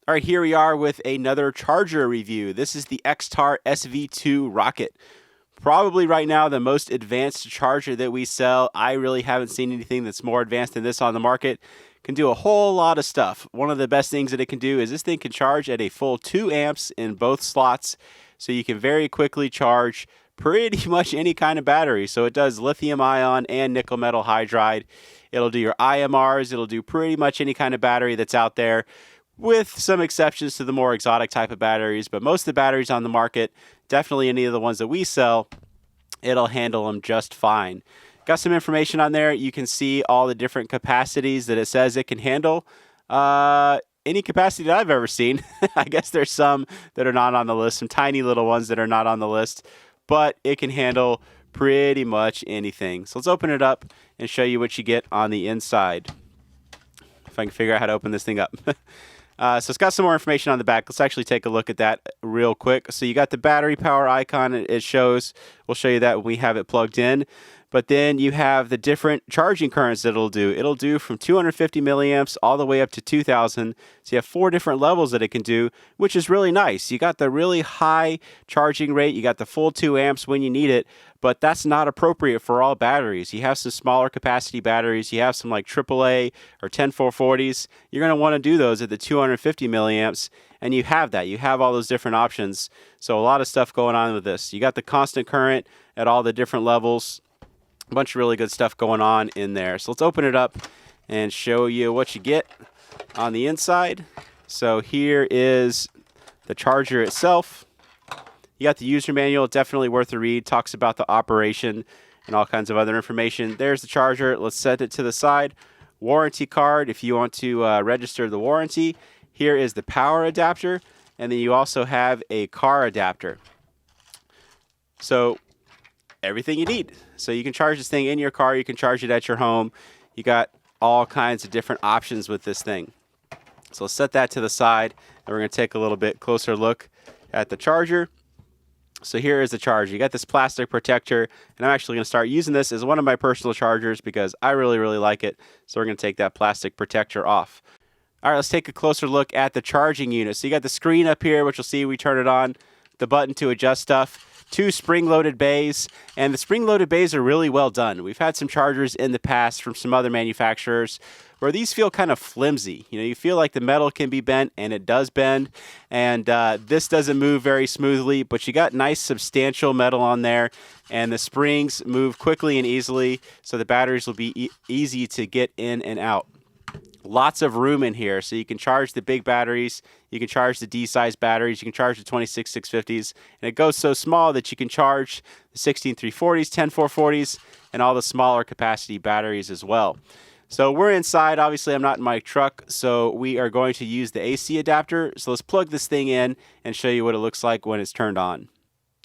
All right, here we are with another charger review. This is the Xtar SV2 Rocket. Probably right now the most advanced charger that we sell. I really haven't seen anything that's more advanced than this on the market. Can do a whole lot of stuff. One of the best things that it can do is this thing can charge at a full 2 amps in both slots. So you can very quickly charge pretty much any kind of battery. So it does lithium ion and nickel metal hydride. It'll do your IMRs. It'll do pretty much any kind of battery that's out there, with some exceptions to the more exotic type of batteries. But most of the batteries on the market, definitely any of the ones that we sell, it'll handle them just fine. Got some information on there. You can see all the different capacities that it says it can handle. Any capacity that I've ever seen. I guess there's some that are not on the list, some tiny little ones that are not on the list, but it can handle pretty much anything. So let's open it up and show you what you get on the inside. If I can figure out how to open this thing up. So it's got some more information on the back. Let's actually take a look at that real quick. So you got the battery power icon. It shows, we'll show you that when we have it plugged in. But then you have the different charging currents that it'll do. It'll do from 250 milliamps all the way up to 2000. So you have 4 different levels that it can do, which is really nice. You got the really high charging rate. You got the full 2 amps when you need it, but that's not appropriate for all batteries. You have some smaller capacity batteries. You have some like AAA or 10440s. You're going to want to do those at the 250 milliamps, and you have that. You have all those different options. So a lot of stuff going on with this. You got the constant current at all the different levels. A bunch of really good stuff going on in there. So let's open it up and show you what you get on the inside. So here is the charger itself. You got the user manual, definitely worth a read. Talks about the operation and all kinds of other information. There's the charger. Let's set it to the side. Warranty card if you want to register the warranty. Here is the power adapter, and then you also have a car adapter. So everything you need. So you can charge this thing in your car. You can charge it at your home. You got all kinds of different options with this thing. So let's set that to the side, and we're going to take a little bit closer look at the charger. So here is the charger. You got this plastic protector, and I'm actually going to start using this as one of my personal chargers because I really, really like it. So we're going to take that plastic protector off. All right, let's take a closer look at the charging unit. So you got the screen up here, which you'll see we turn it on, the button to adjust stuff. 2 spring-loaded bays, and the spring-loaded bays are really well done. We've had some chargers in the past from some other manufacturers where these feel kind of flimsy. You know, you feel like the metal can be bent, and it does bend, and this doesn't move very smoothly, but you got nice substantial metal on there, and the springs move quickly and easily, so the batteries will be easy to get in and out. Lots of room in here, so you can charge the big batteries, you can charge the D-size batteries, you can charge the 26650s, and it goes so small that you can charge the 16340s, 10440s, and all the smaller capacity batteries as well. So we're inside. Obviously, I'm not in my truck, so we are going to use the AC adapter. So let's plug this thing in and show you what it looks like when it's turned on.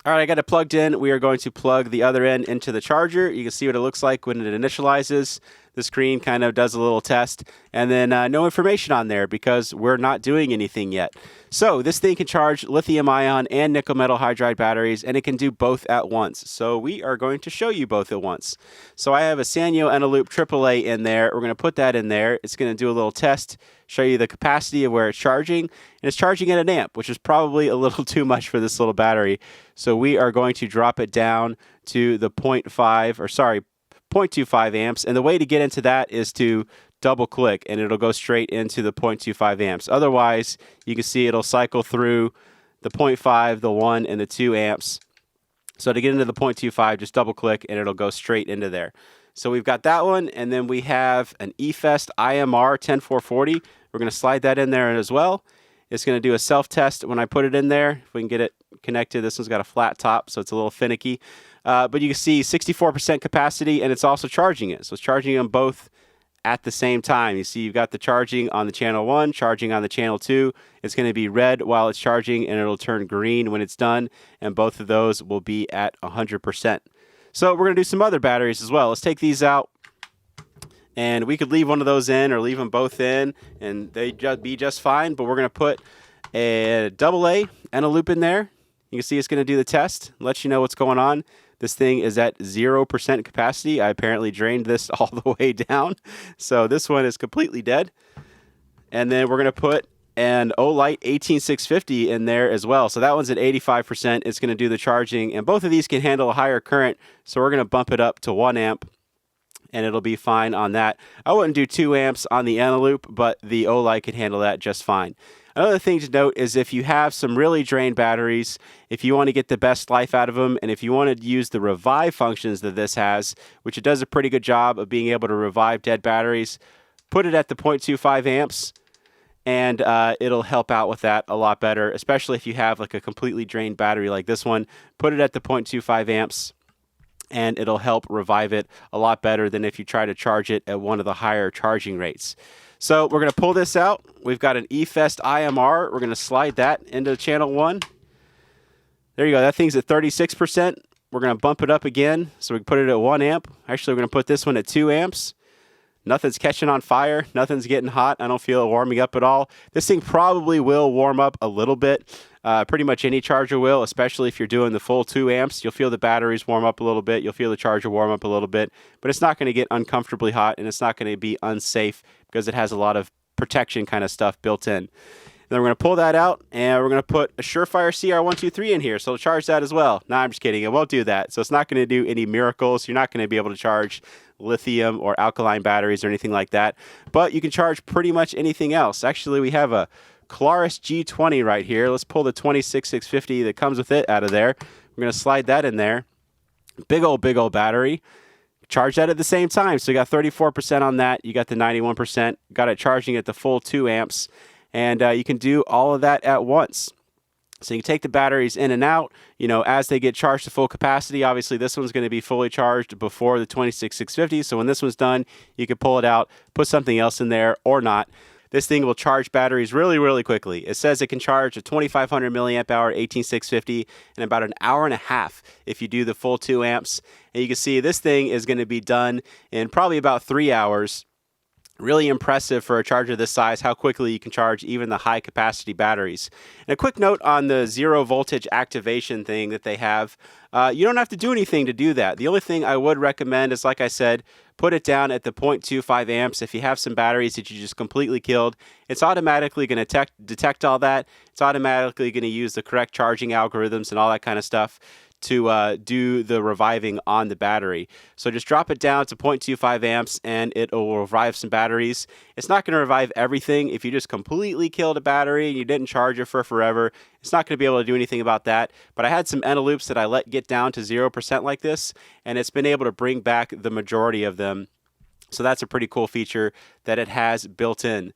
All right, I got it plugged in. We are going to plug the other end into the charger. You can see what it looks like when it initializes. The screen kind of does a little test, and then no information on there because we're not doing anything yet. So this thing can charge lithium ion and nickel metal hydride batteries, and it can do both at once. So we are going to show you both at once. So I have a Sanyo Eneloop AAA in there. We're going to put that in there. It's going to do a little test, show you the capacity of where it's charging, and it's charging at an amp, which is probably a little too much for this little battery. So we are going to drop it down to the 0.25 amps, and the way to get into that is to double click and it'll go straight into the 0.25 amps. Otherwise, you can see it'll cycle through the 0.5, the 1, and the 2 amps. So to get into the 0.25, just double click and it'll go straight into there. So we've got that one, and then we have an eFest IMR 10440. We're going to slide that in there as well. It's going to do a self-test when I put it in there. If we can get it connected, this one's got a flat top, so it's a little finicky. But you can see 64% capacity, and it's also charging it. So it's charging them both at the same time. You see you've got the charging on the channel 1, charging on the channel 2. It's going to be red while it's charging, and it'll turn green when it's done, and both of those will be at 100%. So we're going to do some other batteries as well. Let's take these out, and we could leave one of those in or leave them both in, and they'd be just fine, but we're going to put a AA and a loop in there. You can see it's going to do the test, let you know what's going on. This thing is at 0% capacity. I apparently drained this all the way down. So this one is completely dead. And then we're going to put and Olight 18650 in there as well. So that one's at 85%. It's going to do the charging, and both of these can handle a higher current. So we're going to bump it up to 1 amp, and it'll be fine on that. I wouldn't do 2 amps on the Eneloop, but the Olight can handle that just fine. Another thing to note is if you have some really drained batteries, if you want to get the best life out of them, and if you want to use the revive functions that this has, which it does a pretty good job of being able to revive dead batteries, put it at the 0.25 amps, and it'll help out with that a lot better, especially if you have like a completely drained battery like this one. Put it at the 0.25 amps, and it'll help revive it a lot better than if you try to charge it at one of the higher charging rates. So we're going to pull this out. We've got an eFest IMR. We're going to slide that into channel 1. There you go. That thing's at 36%. We're going to bump it up again, so we can put it at 1 amp. Actually, we're going to put this one at 2 amps. Nothing's catching on fire. Nothing's getting hot. I don't feel it warming up at all. This thing probably will warm up a little bit. Pretty much any charger will, especially if you're doing the full 2 amps. You'll feel the batteries warm up a little bit. You'll feel the charger warm up a little bit. But it's not going to get uncomfortably hot, and it's not going to be unsafe because it has a lot of protection kind of stuff built in. Then we're going to pull that out, and we're going to put a Surefire CR123 in here, so it'll charge that as well. No, I'm just kidding. It won't do that. So it's not going to do any miracles. You're not going to be able to charge lithium or alkaline batteries or anything like that. But you can charge pretty much anything else. Actually, we have a Claris G20 right here. Let's pull the 26650 that comes with it out of there. We're going to slide that in there. Big old battery. Charge that at the same time. So you got 34% on that. You got the 91%. Got it charging at the full 2 amps. And you can do all of that at once. So you can take the batteries in and out, as they get charged to full capacity. Obviously, this one's going to be fully charged before the 26650. So when this one's done, you can pull it out, put something else in there or not. This thing will charge batteries really, really quickly. It says it can charge a 2,500 milliamp hour 18650 in about an hour and a half if you do the full 2 amps. And you can see this thing is going to be done in probably about 3 hours. Really impressive for a charger this size, how quickly you can charge even the high capacity batteries. And a quick note on the 0 voltage activation thing that they have. You don't have to do anything to do that. The only thing I would recommend is, like I said, put it down at the 0.25 amps. If you have some batteries that you just completely killed, it's automatically going to detect all that. It's automatically going to use the correct charging algorithms and all that kind of stuff to do the reviving on the battery. So just drop it down to 0.25 amps and it will revive some batteries. It's not going to revive everything. If you just completely killed a battery and you didn't charge it for forever, it's not going to be able to do anything about that. But I had some Eneloops that I let get down to 0% like this, and it's been able to bring back the majority of them. So that's a pretty cool feature that it has built in.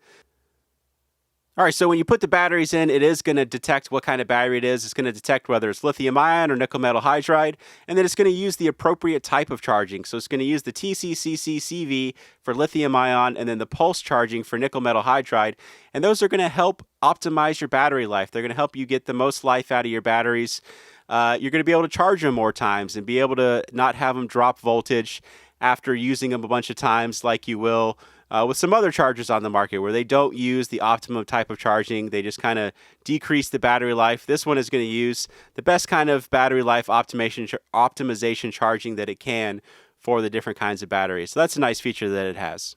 All right, so when you put the batteries in, it is going to detect what kind of battery it is. It's going to detect whether it's lithium ion or nickel metal hydride, and then it's going to use the appropriate type of charging. So it's going to use the TCCC-CV for lithium ion and then the pulse charging for nickel metal hydride, and those are going to help optimize your battery life. They're going to help you get the most life out of your batteries. You're going to be able to charge them more times and be able to not have them drop voltage after using them a bunch of times like you will with some other chargers on the market where they don't use the optimum type of charging. They just kind of decrease the battery life. This one is going to use the best kind of battery life optimization charging that it can for the different kinds of batteries. So that's a nice feature that it has.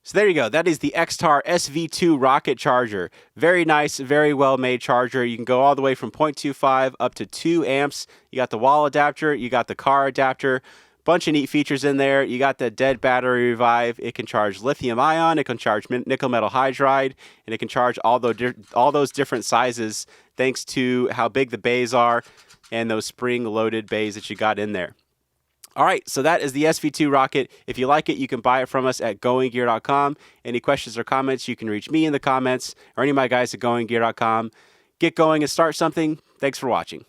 So there you go. That is the Xtar SV2 rocket charger. Very nice, very well made charger. You can go all the way from 0.25 up to 2 amps. You got the wall adapter, you got the car adapter. Bunch of neat features in there. You got the dead battery revive. It can charge lithium ion. It can charge nickel metal hydride, and it can charge all those different sizes thanks to how big the bays are and those spring-loaded bays that you got in there. All right, so that is the SV2 rocket. If you like it, you can buy it from us at goinggear.com. Any questions or comments, you can reach me in the comments or any of my guys at goinggear.com. Get going and start something. Thanks for watching.